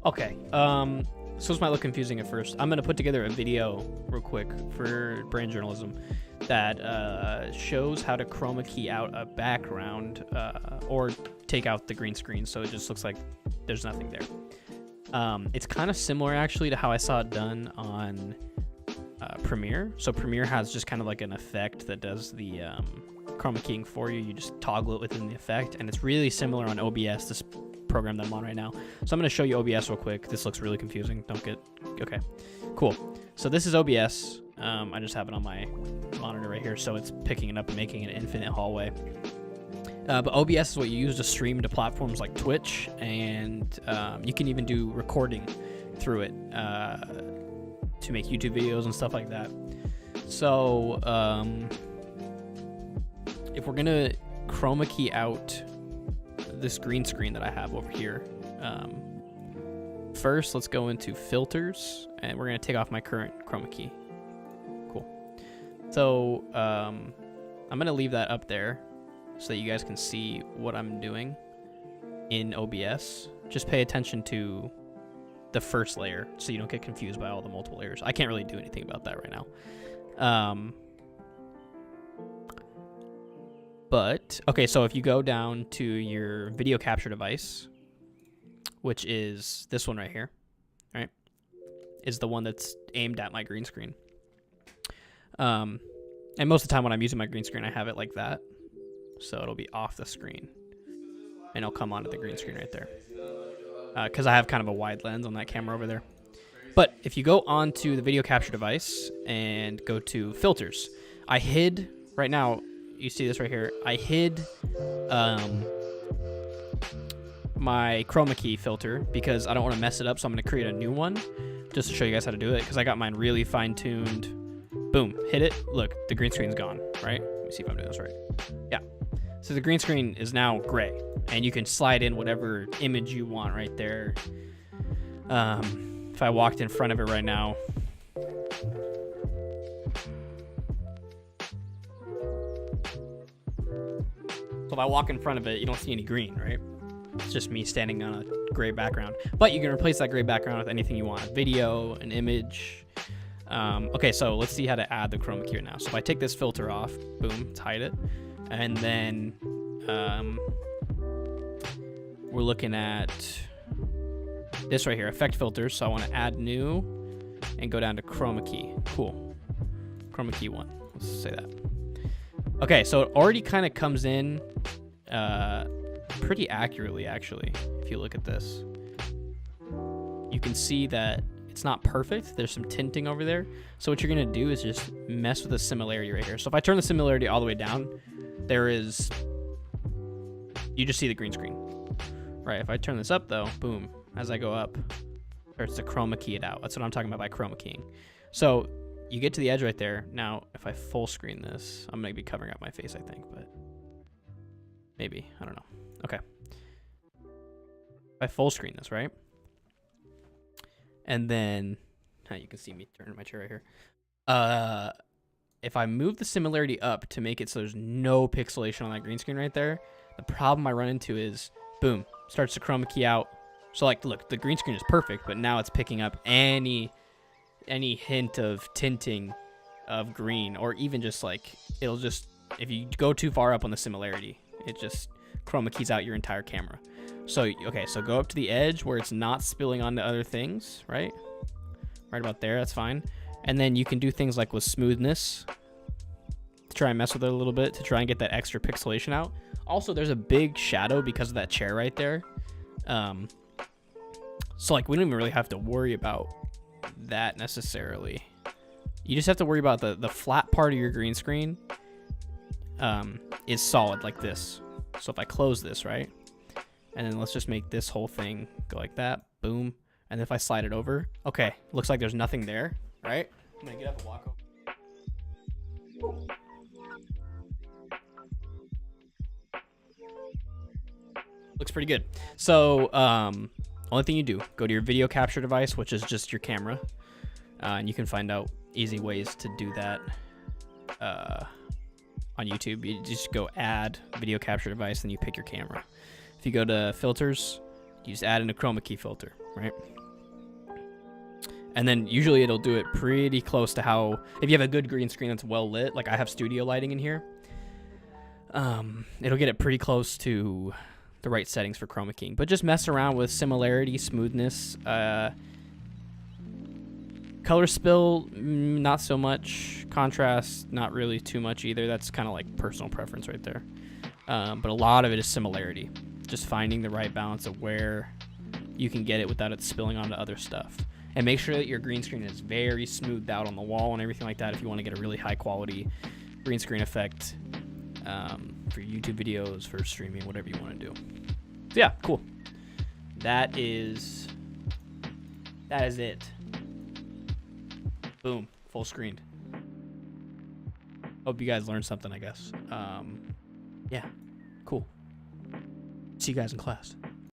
Okay. So this might look confusing at first. I'm gonna put together a video real quick for brand journalism that shows how to chroma key out a background or take out the green screen so it just looks like there's nothing there. It's kind of similar actually to how I saw it done on Premiere. So Premiere has just kind of like an effect that does the chroma keying for you. You just toggle it within the effect, and it's really similar on OBS, this program that I'm on right now. So I'm going to show you OBS real quick. This looks really confusing. Okay, cool. So this is OBS. I just have it on my monitor right here, so it's picking it up and making an infinite hallway. But OBS is what you use to stream to platforms like Twitch, and you can even do recording through it to make YouTube videos and stuff like that. So if we're gonna chroma key out this green screen that I have over here, first let's go into filters, and we're gonna take off my current chroma key. Cool. So I'm gonna leave that up there so that you guys can see what I'm doing in OBS. Just pay attention to the first layer so you don't get confused by all the multiple layers. I can't really do anything about that right now. But, okay, so if you go down to your video capture device, which is this one right here, right, is the one that's aimed at my green screen. And most of the time when I'm using my green screen, I have it like that. So it'll be off the screen, and it'll come onto the green screen right there. Because I have kind of a wide lens on that camera over there. But if you go onto the video capture device and go to filters, I hid, right now, you see this right here, I hid my chroma key filter because I don't want to mess it up, so I'm going to create a new one just to show you guys how to do it, because I got mine really fine-tuned. Boom, hit it, look, the green screen's gone, right? Let me see if I'm doing this right. Yeah. So the green screen is now gray, and you can slide in whatever image you want right there. If I walked in front of it right now, so if I walk in front of it, you don't see any green, right? It's just me standing on a gray background. But you can replace that gray background with anything you want, a video, an image. Okay, so let's see how to add the chroma key now. So if I take this filter off, boom, let's hide it. And then we're looking at this right here, effect filters. So I want to add new and go down to chroma key. Cool. Chroma key 1. Let's say that. Okay, so it already kind of comes in pretty accurately, actually. If you look at this, you can see that it's not perfect. There's some tinting over there. So what you're going to do is just mess with the similarity right here. So if I turn the similarity all the way down, you just see the green screen, right? If I turn this up though, boom, as I go up, starts to chroma key it out. That's what I'm talking about by chroma keying. So you get to the edge right there. Now, if I full screen this, I'm gonna be covering up my face, I think, but maybe, I don't know. Okay. If I full screen this, right? And then, you can see me turning my chair right here. If I move the similarity up to make it so there's no pixelation on that green screen right there, the problem I run into is, boom, starts to chroma key out. So like, look, the green screen is perfect, but now it's picking up any hint of tinting of green, or even just like, it'll just, if you go too far up on the similarity, it just chroma keys out your entire camera. So, okay, so go up to the edge where it's not spilling onto other things, right? Right about there, that's fine. And then you can do things like with smoothness to try and mess with it a little bit to try and get that extra pixelation out. Also, there's a big shadow because of that chair right there. So like, we don't even really have to worry about that necessarily. You just have to worry about the flat part of your green screen is solid like this. So if I close this, right? And then let's just make this whole thing go like that, boom. And if I slide it over, okay, looks like there's nothing there, right? I'm gonna get up and walk over. Looks pretty good. So, only thing you do, go to your video capture device, which is just your camera. And you can find out easy ways to do that on YouTube. You just go add video capture device, and you pick your camera. If you go to filters, You just add in a chroma key filter, right? And then usually it'll do it pretty close to how, if you have a good green screen that's well lit, like I have studio lighting in here, it'll get it pretty close to the right settings for chroma keying. But just mess around with similarity, smoothness, color spill, not so much. Contrast, not really too much either. That's kind of like personal preference right there. But a lot of it is similarity. Just finding the right balance of where you can get it without it spilling onto other stuff. And make sure that your green screen is very smoothed out on the wall and everything like that if you want to get a really high quality green screen effect for YouTube videos, for streaming, whatever you want to do. So yeah, cool. That is it. Boom, full screened. Hope you guys learned something, I guess. Yeah, cool. See you guys in class.